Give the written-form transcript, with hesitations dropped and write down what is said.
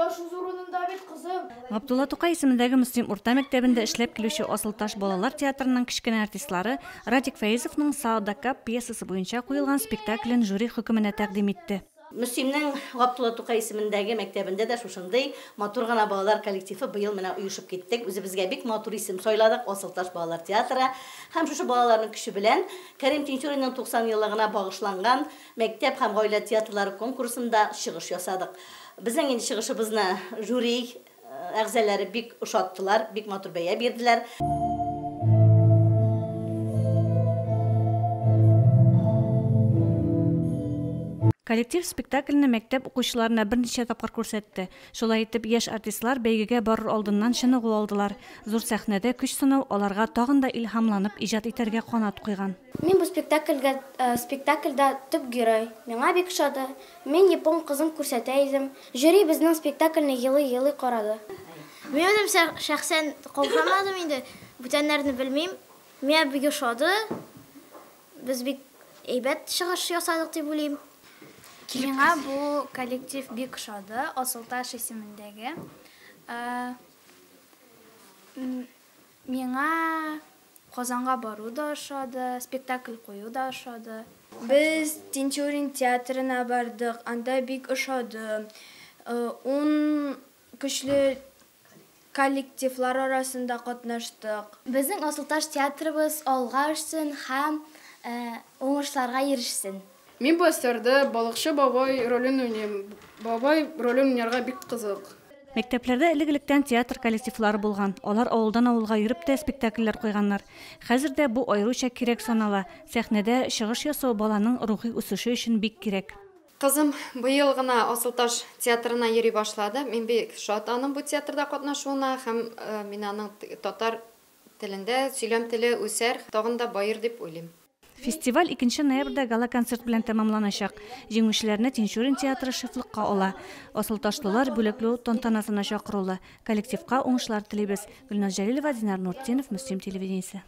Асылташ хузурунунда бит кызым. Габдулла Тукай исемендәге Мөслим урта мәктәбендә эшләп килүче Асылташ балалар театрының кичкенә артистлары Радик Фәйзовның Саадакап пьесасы буенча куелган спектаклен жюри хөкеменә тәкъдим итте. Мөслимнең Габдулла Тукай исемендәге мәктәбендә дә шушындый матур гына балалар коллективы быел менә оешып киттек. Үзебезгә бик матур исем сайладык Асылташ балалар театры. Һәм шушы балаларның көче белән Кәрим Тинчуринның 90 еллыгына багышланган мәктәп һәм гаилә театрлары конкурсында чыгыш ясадык. Безнең инде чыгышыбызны жюри әгъзалары бик ошаттылар, бик матур бәя бирделәр. Коллектив спектакльне мәктәп укучыларына берничә тапкыр күрсәтте. Шулай итеп, яшь артистлар бәйгегә барыр алдыннан чыныгу алдылар. Зур сәхнәдә көч сынау аларга тагын да илһамланып иҗат итәргә канат куйган. Мин бу спектакльдә төп герой. Миңа бик ошады. Мин япон кызын күрсәтә идем. Жюри безнең спектакльне елый карады. Мин шәхсән калдырмадым инде. Бүтәннәрне белмим. Миңа бик ошады. Без бик әйбәт чыгыш ясадык дип уйлыйм. Миңа бу коллектив бик ошады, Асылташ исемендәге. Миңа Казанга бару да ошады, спектакль кую да ошады. Без Тинчурин театрына бардык, анда бик ошады. 10 көчле коллективлар арасында катнаштык. Безнең Асылташ театрыбыз алга үссен һәм уңышларга ирешсен. Мин бу әсәрдә балыкчы бабай ролен уйныйм. Бабай ролен уйнарга бик кызык. Мәктәпләрдә элек-электән театр коллективлары булган. Алар авылдан авылга йөреп тә спектакльләр куйганнар. Хәзер дә бу аеруча кирәк санала. Сәхнәдә чыгыш ясау баланың рухи үсеше өчен бик кирәк. Кызым быел гына Асылташ театрына йөри башлады. Мин бик шат аның бу театрда катнашуына һәм мин аның татар телендә сөйләм теле үсәр, тагын да баер дип уйлыйм. Фестиваль 2 ноябрьдә гала-концерт белән тәмамланачак. Җиңүчеләрне Тинчурин театры шефлыкка ала. Асылташлылар бүләкләү тантанасына чакырылды. Коллективка уңышлар телибез. Гөлназ Җәлилова, Динар Нуртдинов, Мөслим телевидениесе.